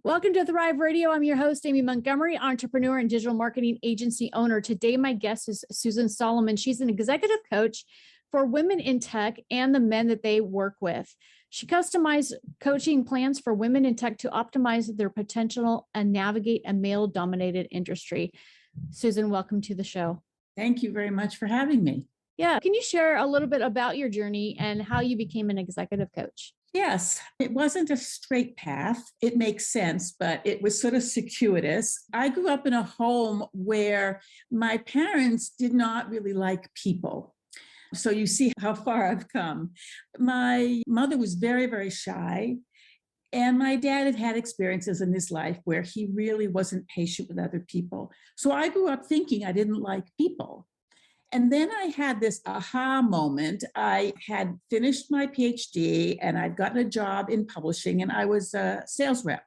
Welcome to Thrive Radio. I'm your host, Amy Montgomery, entrepreneur and digital marketing agency owner. Today, my guest is Susan Solomon. She's an executive coach for women in tech and the men that they work with. She customizes coaching plans for women in tech to optimize their potential and navigate a male-dominated industry. Susan, welcome to the show. Thank you very much for having me. Yeah. Can you share a little bit about your journey and how you became an executive coach? Yes, it wasn't a straight path. It makes sense, but it was sort of circuitous. I grew up in a home where my parents did not really like people. So you see how far I've come. My mother was very, very shy. And my dad had had experiences in his life where he really wasn't patient with other people. So I grew up thinking I didn't like people. And then I had this aha moment. I had finished my PhD and I'd gotten a job in publishing, and I was a sales rep.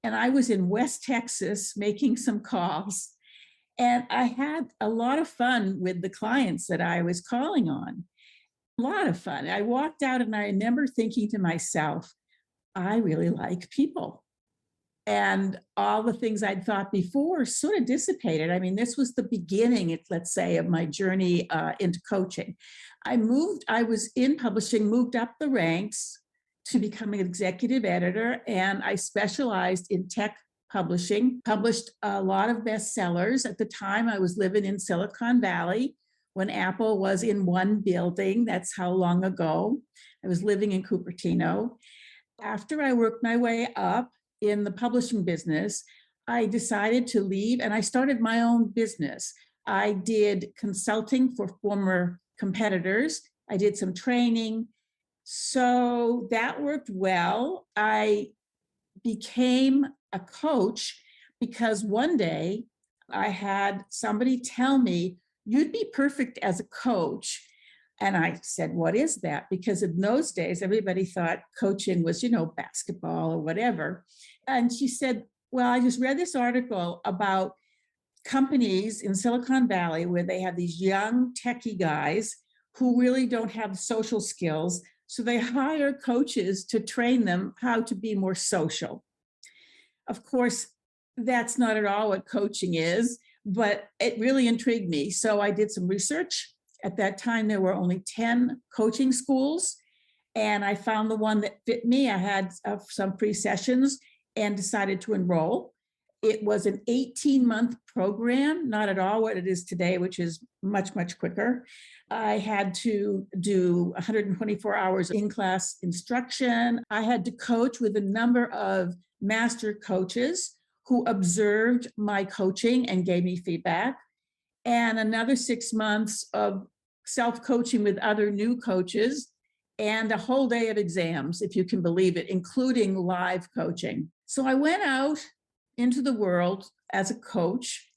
And I was in West Texas making some calls. And I had a lot of fun with the clients that I was calling on. A lot of fun. I walked out and I remember thinking to myself, I really like people. And all the things I'd thought before sort of dissipated. I mean, this was the beginning, let's say, of my journey into coaching. I was in publishing, moved up the ranks to become an executive editor, and I specialized in tech publishing, published a lot of bestsellers. At the time, I was living in Silicon Valley when Apple was in one building. That's how long ago. I was living in Cupertino. After I worked my way up in the publishing business, I decided to leave and I started my own business. I did consulting for former competitors. I did some training. So that worked well. I became a coach because one day I had somebody tell me, you'd be perfect as a coach. And I said, what is that? Because in those days, everybody thought coaching was, basketball or whatever. And she said, well, I just read this article about companies in Silicon Valley where they have these young techie guys who really don't have social skills. So they hire coaches to train them how to be more social. Of course, that's not at all what coaching is, but it really intrigued me. So I did some research. At that time, there were only 10 coaching schools, and I found the one that fit me. I had some free sessions and decided to enroll. It was an 18-month program, not at all what it is today, which is much, much quicker. I had to do 124 hours in-class instruction. I had to coach with a number of master coaches who observed my coaching and gave me feedback, and another 6 months of self-coaching with other new coaches, and a whole day of exams, if you can believe it, including live coaching. So I went out into the world as a coach,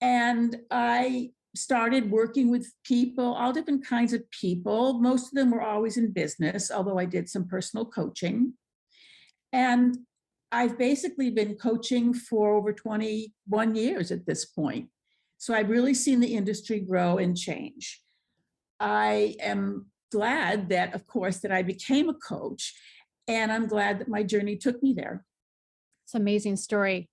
and I started working with people, all different kinds of people. Most of them were always in business, although I did some personal coaching. And I've basically been coaching for over 21 years at this point. So I've really seen the industry grow and change. I am glad that, of course, that I became a coach, and I'm glad that my journey took me there. It's an amazing story.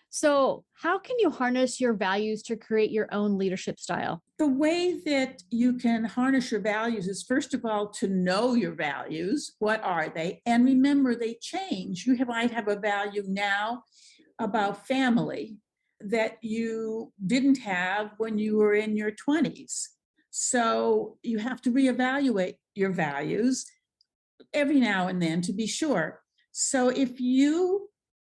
So how can you harness your values to create your own leadership style? The way that you can harness your values is, first of all, to know your values. What are they? And remember, they change. Might have a value now about family that you didn't have when you were in your 20s. So you have to reevaluate your values every now and then to be sure. So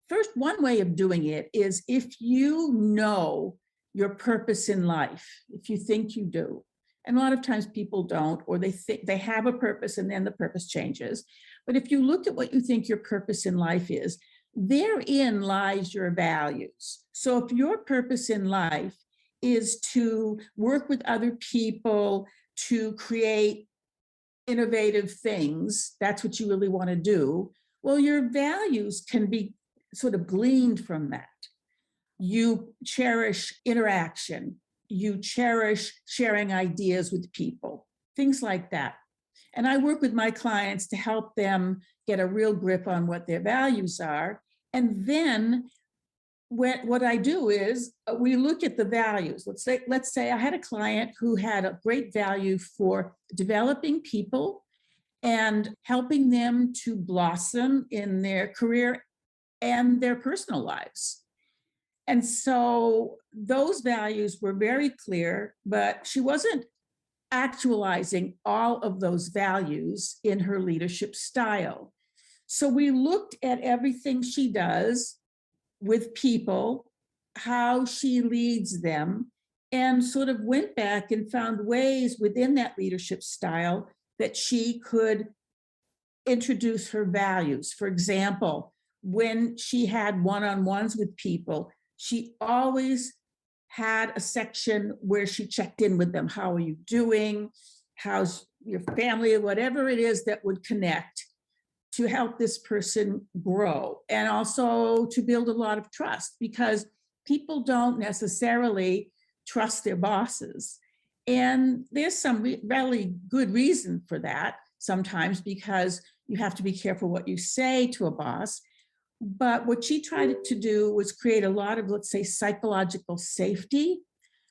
first, one way of doing it is if you know your purpose in life, if you think you do. And a lot of times people don't, or they think they have a purpose and then the purpose changes. But if you look at what you think your purpose in life is, therein lies your values. So if your purpose in life is to work with other people to create innovative things, that's what you really want to do, well, your values can be sort of gleaned from that. You cherish interaction. You cherish sharing ideas with people, things like that. And I work with my clients to help them get a real grip on what their values are. And then what I do is we look at the values. Let's say I had a client who had a great value for developing people and helping them to blossom in their career and their personal lives. And so those values were very clear, but she wasn't actualizing all of those values in her leadership style. So we looked at everything she does with people, how she leads them, and sort of went back and found ways within that leadership style that she could introduce her values. For example, when she had one-on-ones with people, she always had a section where she checked in with them. How are you doing? How's your family? Whatever it is that would connect to help this person grow, and also to build a lot of trust, because people don't necessarily trust their bosses. And there's some really good reason for that sometimes, because you have to be careful what you say to a boss. But what she tried to do was create a lot of, let's say, psychological safety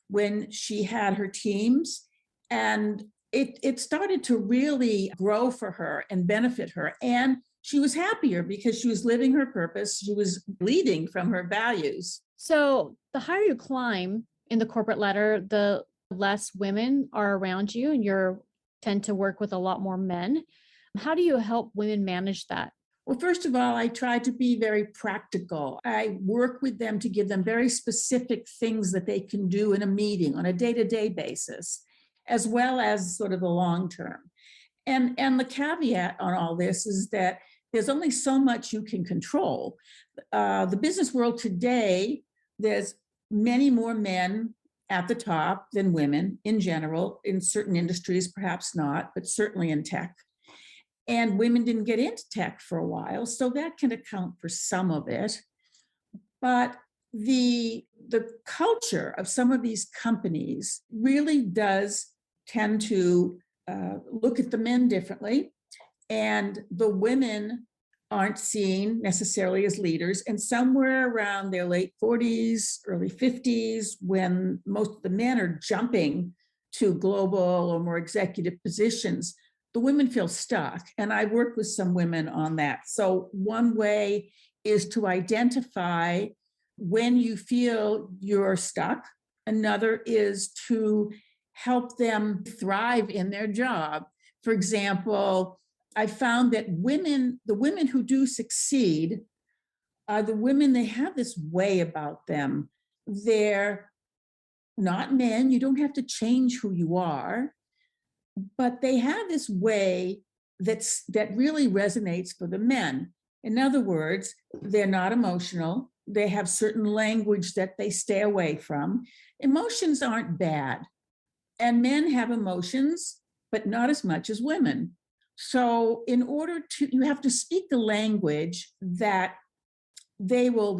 when she had her teams. And it started to really grow for her and benefit her. And she was happier because she was living her purpose. She was leading from her values. So the higher you climb in the corporate ladder, the less women are around you, and you tend to work with a lot more men. How do you help women manage that? Well, first of all, I try to be very practical. I work with them to give them very specific things that they can do in a meeting on a day-to-day basis, as well as sort of the long term. And the caveat on all this is that there's only so much you can control. The business world today, there's many more men at the top than women in general. In certain industries, perhaps not, but certainly in tech. And women didn't get into tech for a while, so that can account for some of it. But the culture of some of these companies really does tend to look at the men differently, and the women aren't seen necessarily as leaders. And somewhere around their late 40s, early 50s, when most of the men are jumping to global or more executive positions, the women feel stuck. And I work with some women on that. So one way is to identify when you feel you're stuck. Another is to help them thrive in their job. For example, I found that the women who do succeed are the women, they have this way about them. They're not men. You don't have to change who you are, but they have this way that really resonates for the men. In other words, they're not emotional. They have certain language that they stay away from. Emotions aren't bad. And men have emotions, but not as much as women. So you have to speak the language that they will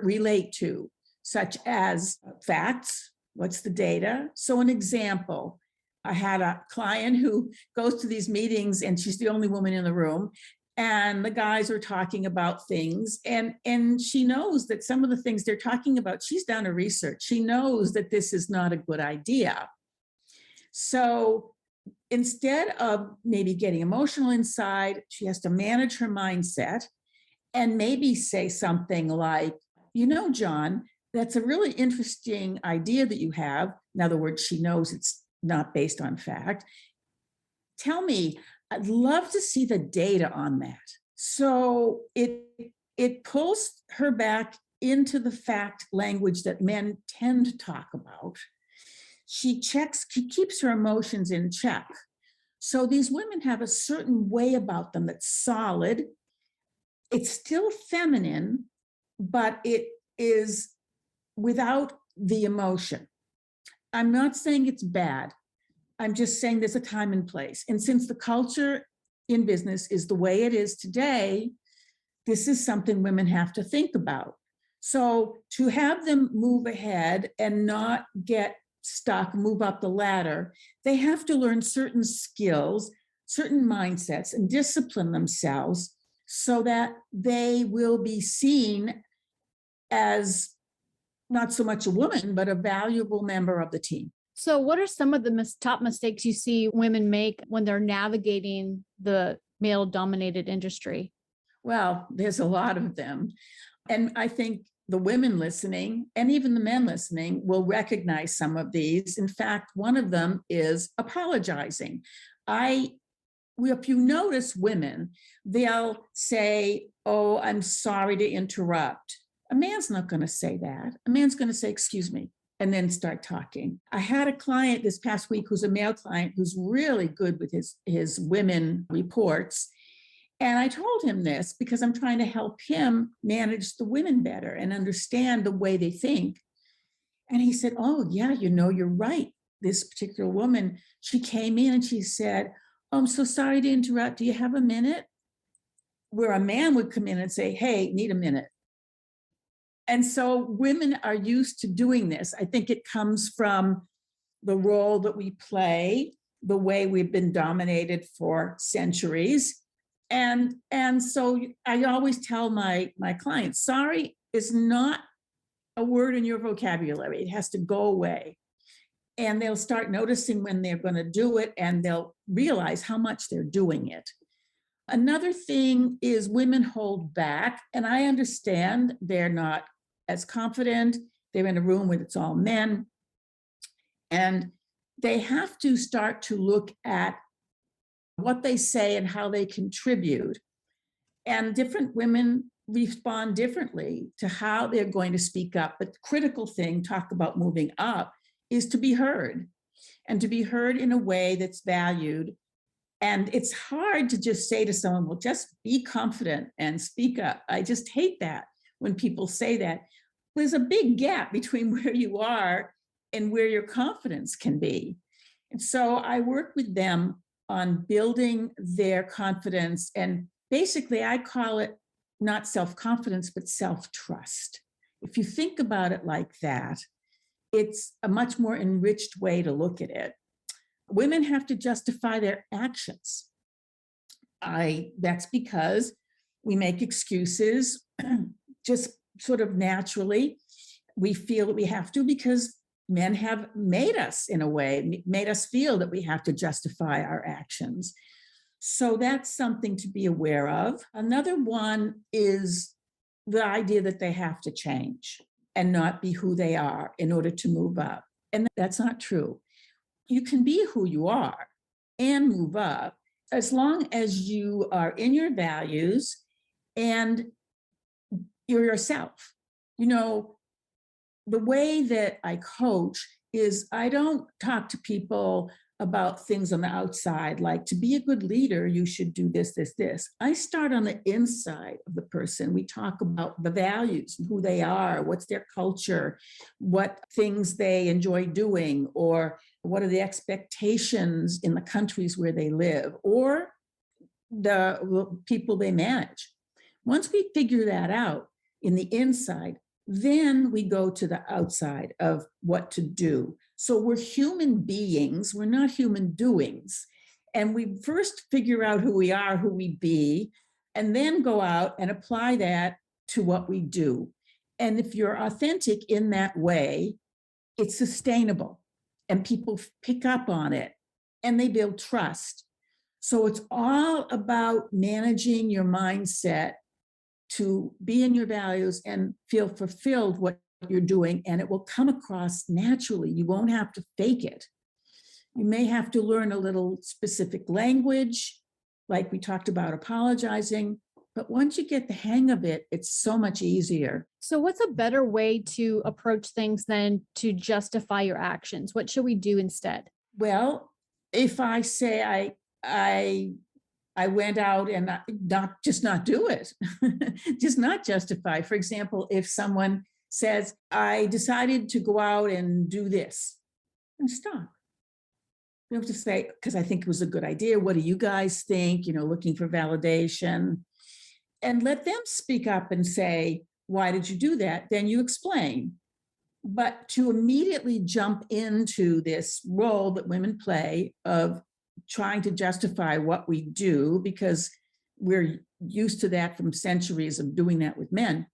relate to, such as facts. What's the data? So an example, I had a client who goes to these meetings and she's the only woman in the room, and the guys are talking about things, and she knows that some of the things they're talking about, she's done her research. She knows that this is not a good idea. So instead of maybe getting emotional inside, she has to manage her mindset and maybe say something like, John, that's a really interesting idea that you have. In other words, she knows it's not based on fact. Tell me, I'd love to see the data on that. So it pulls her back into the fact language that men tend to talk about. She keeps her emotions in check. So these women have a certain way about them that's solid. It's still feminine, but it is without the emotion. I'm not saying it's bad. I'm just saying there's a time and place. And since the culture in business is the way it is today, this is something women have to think about. So to have them move ahead and not get stuck, move up the ladder, they have to learn certain skills, certain mindsets, and discipline themselves so that they will be seen as not so much a woman, but a valuable member of the team. So, what are some of the top mistakes you see women make when they're navigating the male dominated industry? Well, there's a lot of them. And I think the women listening and even the men listening will recognize some of these. In fact, one of them is apologizing. If you notice women, they'll say, "Oh, I'm sorry to interrupt." A man's not going to say that. A man's going to say, "Excuse me," and then start talking. I had a client this past week who's a male client who's really good with his women reports. And I told him this because I'm trying to help him manage the women better and understand the way they think. And he said, "Oh, yeah, you're right. This particular woman, she came in and she said, 'Oh, I'm so sorry to interrupt. Do you have a minute?' Where a man would come in and say, 'Hey, need a minute.'" And so women are used to doing this. I think it comes from the role that we play, the way we've been dominated for centuries. And so I always tell my clients, sorry is not a word in your vocabulary. It has to go away. And they'll start noticing when they're going to do it, and they'll realize how much they're doing it. Another thing is women hold back, and I understand they're not as confident. They're in a room where it's all men, and they have to start to look at what they say and how they contribute. And different women respond differently to how they're going to speak up. But the critical thing, talk about moving up, is to be heard, and to be heard in a way that's valued. And it's hard to just say to someone, "Well, just be confident and speak up." I just hate that when people say that. There's a big gap between where you are and where your confidence can be. And so I work with them on building their confidence. And basically, I call it not self-confidence, but self-trust. If you think about it like that, it's a much more enriched way to look at it. Women have to justify their actions. That's because we make excuses just sort of naturally. We feel that we have to because men have made us, in a way, made us feel that we have to justify our actions. So that's something to be aware of. Another one is the idea that they have to change and not be who they are in order to move up. And that's not true. You can be who you are and move up as long as you are in your values and you're yourself. The way that I coach is I don't talk to people about things on the outside, like, to be a good leader, you should do this, this, this. I start on the inside of the person. We talk about the values, who they are, what's their culture, what things they enjoy doing, or what are the expectations in the countries where they live, or the people they manage. Once we figure that out in the inside, then we go to the outside of what to do. So we're human beings, we're not human doings. And we first figure out who we are, who we be, and then go out and apply that to what we do. And if you're authentic in that way, it's sustainable and people pick up on it and they build trust. So it's all about managing your mindset to be in your values and feel fulfilled what you're doing, and it will come across naturally. You won't have to fake it. You may have to learn a little specific language, like we talked about apologizing, but once you get the hang of it, it's so much easier. So, what's a better way to approach things than to justify your actions? What should we do instead? Well, if I say I went out and not do it, just not justify. For example, if someone says, "I decided to go out and do this," and stop. You have to say, "Because I think it was a good idea. What do you guys think?" Looking for validation. And let them speak up and say, "Why did you do that?" Then you explain. But to immediately jump into this role that women play of trying to justify what we do because we're used to that from centuries of doing that with men,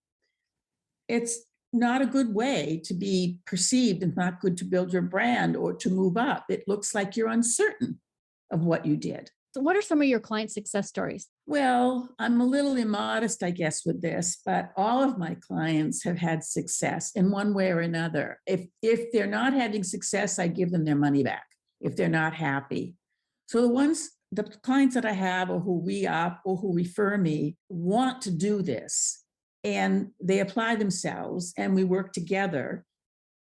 it's not a good way to be perceived and not good to build your brand or to move up. It looks like you're uncertain of what you did. So what are some of your client success stories? Well, I'm a little immodest, I guess, with this, but all of my clients have had success in one way or another. If they're not having success, I give them their money back if they're not happy. So the clients that I have or who re-up or who refer me want to do this, and they apply themselves and we work together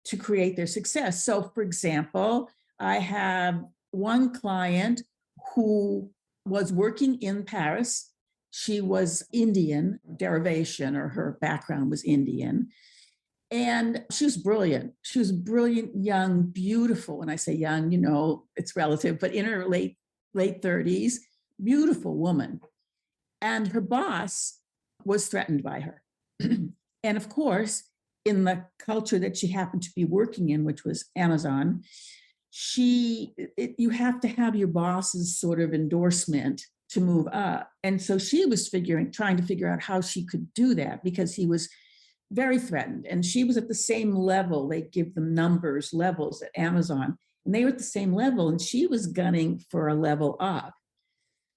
to create their success. So for example, I have one client who was working in Paris. She was Indian derivation, or her background was Indian. And she was brilliant. She was brilliant, young, beautiful. When I say young, it's relative, but in her late 30s, beautiful woman. And her boss was threatened by her. And of course, in the culture that she happened to be working in, which was Amazon, you have to have your boss's sort of endorsement to move up. And so she was trying to figure out how she could do that, because he was very threatened. And she was at the same level. They give them levels at Amazon, and they were at the same level, and she was gunning for a level up.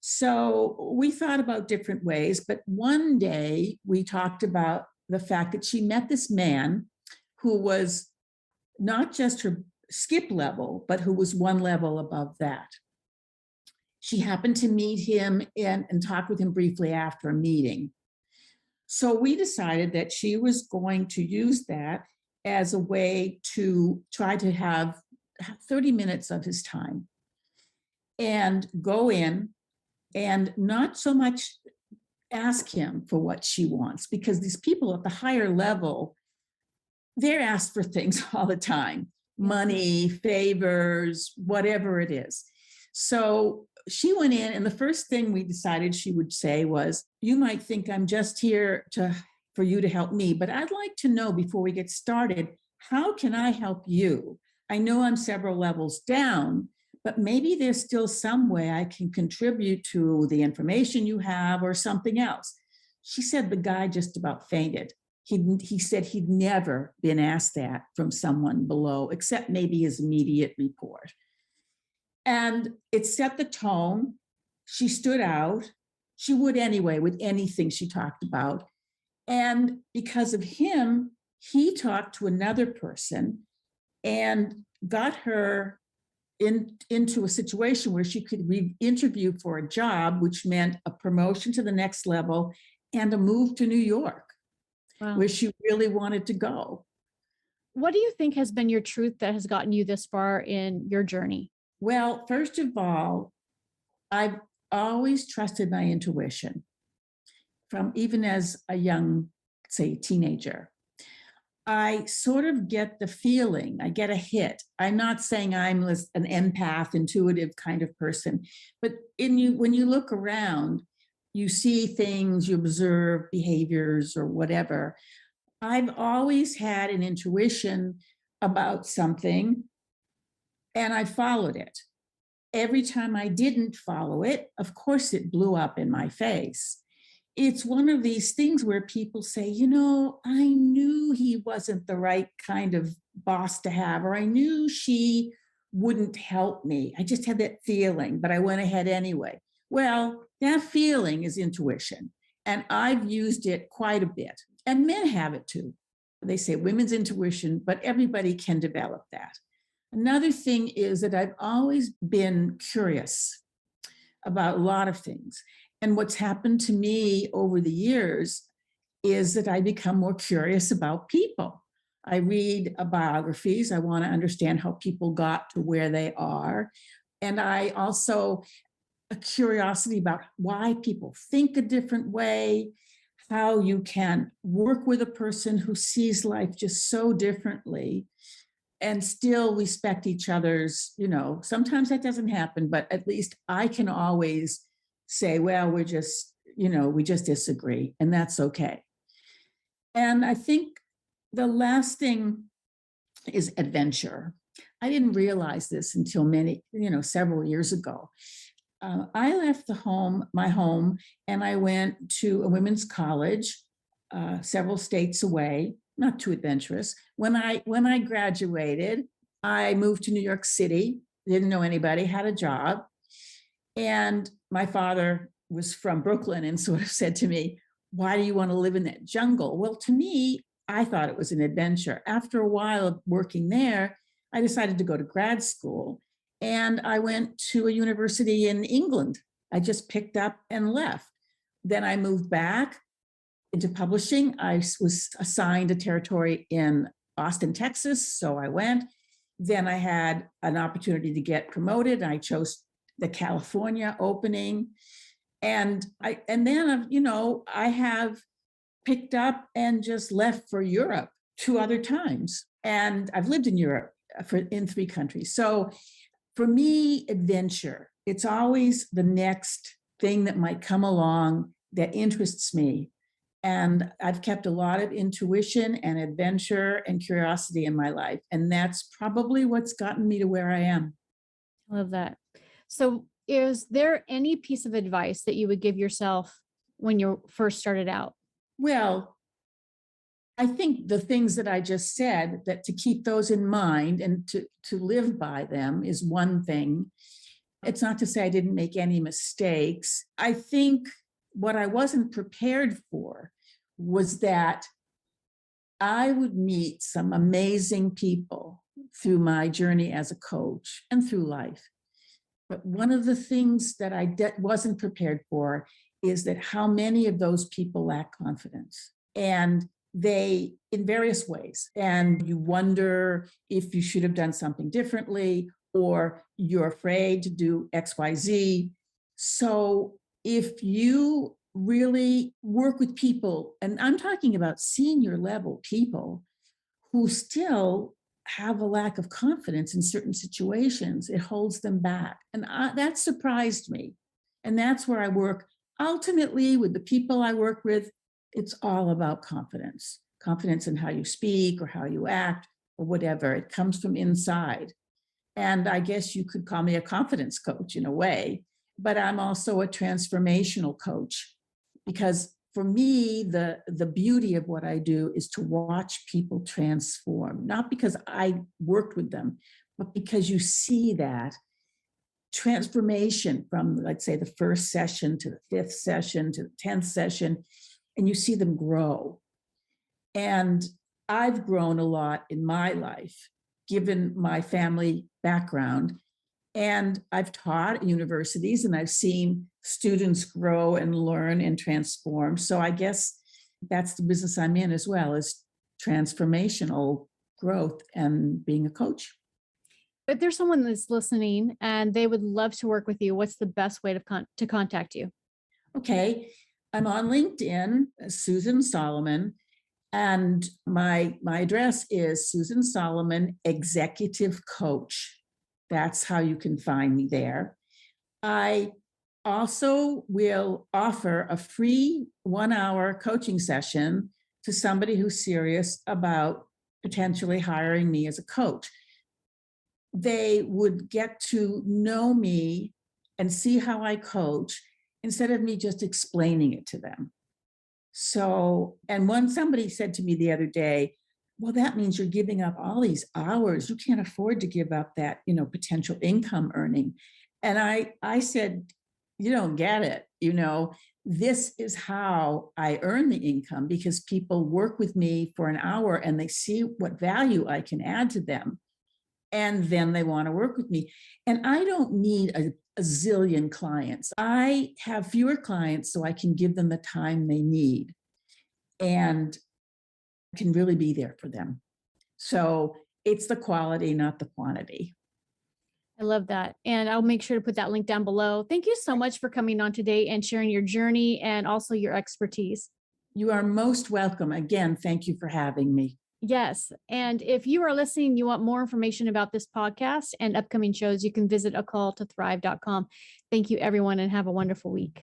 So we thought about different ways, but one day we talked about the fact that she met this man who was not just her skip level, but who was one level above that. She happened to meet him and talk with him briefly after a meeting. So we decided that she was going to use that as a way to try to have 30 minutes of his time and go in and not so much ask him for what she wants, because these people at the higher level, they're asked for things all the time, money, favors, whatever it is. So she went in, and the first thing we decided she would say was, you might think I'm just here for you to help me, but I'd like to know before we get started, how can I help you? I know I'm several levels down, but maybe there's still some way I can contribute to the information you have or something else. She said the guy just about fainted. He said he'd never been asked that from someone below, except maybe his immediate report. And it set the tone. She stood out. She would anyway with anything she talked about. And because of him, he talked to another person and got her into a situation where she could re-interview for a job, which meant a promotion to the next level and a move to New York. Wow. Where she really wanted to go. What do you think has been your truth that has gotten you this far in your journey? Well, first of all, I've always trusted my intuition from even as a young, say, teenager. I sort of get the feeling, I get a hit. I'm not saying I'm an empath, intuitive kind of person, but when you look around, you see things, you observe behaviors or whatever. I've always had an intuition about something, and I followed it. Every time I didn't follow it, of course, it blew up in my face. It's one of these things where people say, I knew he wasn't the right kind of boss to have, or I knew she wouldn't help me. I just had that feeling, but I went ahead anyway. Well, that feeling is intuition, and I've used it quite a bit, and men have it too. They say women's intuition, but everybody can develop that. Another thing is that I've always been curious about a lot of things. And what's happened to me over the years is that I become more curious about people. I read biographies. I want to understand how people got to where they are. And I also a curiosity about why people think a different way, how you can work with a person who sees life just so differently and still respect each other's, sometimes that doesn't happen, but at least I can always say, well, we just disagree, and that's okay. And I think the last thing is adventure. I didn't realize this until several years ago. I left my home, and I went to a women's college, several states away, not too adventurous. When I graduated, I moved to New York City, didn't know anybody, had a job. And my father was from Brooklyn and sort of said to me, why do you want to live in that jungle? Well, to me, I thought it was an adventure. After a while of working there, I decided to go to grad school. And I went to a university in England. I just picked up and left. Then I moved back into publishing. I was assigned a territory in Austin, Texas. So I went. Then I had an opportunity to get promoted. I chose the California opening. And then, I have picked up and just left for Europe 2 other times. And I've lived in Europe in 3 countries. So for me, adventure, it's always the next thing that might come along that interests me. And I've kept a lot of intuition and adventure and curiosity in my life. And that's probably what's gotten me to where I am. I love that. So, is there any piece of advice that you would give yourself when you first started out? Well, I think the things that I just said, that to keep those in mind and to live by them is one thing. It's not to say I didn't make any mistakes. I think what I wasn't prepared for was that I would meet some amazing people through my journey as a coach and through life. But one of the things that I wasn't prepared for is that how many of those people lack confidence. And they, in various ways, and you wonder if you should have done something differently, or you're afraid to do XYZ. So if you really work with people, and I'm talking about senior level people who still have a lack of confidence in certain situations, it holds them back. And that surprised me. And that's where I work. Ultimately, with the people I work with, it's all about confidence in how you speak or how you act or whatever. It comes from inside. And I guess you could call me a confidence coach in a way, but I'm also a transformational coach, because for me, the beauty of what I do is to watch people transform, not because I worked with them, but because you see that transformation from, let's say, the first session to the 5th session to the 10th session, and you see them grow. And I've grown a lot in my life, given my family background. And I've taught at universities, and I've seen students grow and learn and transform. So I guess that's the business I'm in as well, is transformational growth and being a coach. If there's someone that's listening and they would love to work with you, what's the best way to contact you? Okay, I'm on LinkedIn, Susan Solomon, and my address is Susan Solomon Executive Coach. That's how you can find me there. I also will offer a free 1-hour coaching session to somebody who's serious about potentially hiring me as a coach. They would get to know me and see how I coach instead of me just explaining it to them. So, and when somebody said to me the other day, well, that means you're giving up all these hours. You can't afford to give up that, potential income earning. And I said, you don't get it. This is how I earn the income, because people work with me for an hour and they see what value I can add to them. And then they want to work with me. And I don't need a zillion clients. I have fewer clients so I can give them the time they need and can really be there for them. So it's the quality, not the quantity. I love that. And I'll make sure to put that link down below. Thank you so much for coming on today and sharing your journey and also your expertise. You are most welcome. Again, thank you for having me. Yes. And if you are listening, you want more information about this podcast and upcoming shows, you can visit acalltothrive.com. Thank you, everyone, and have a wonderful week.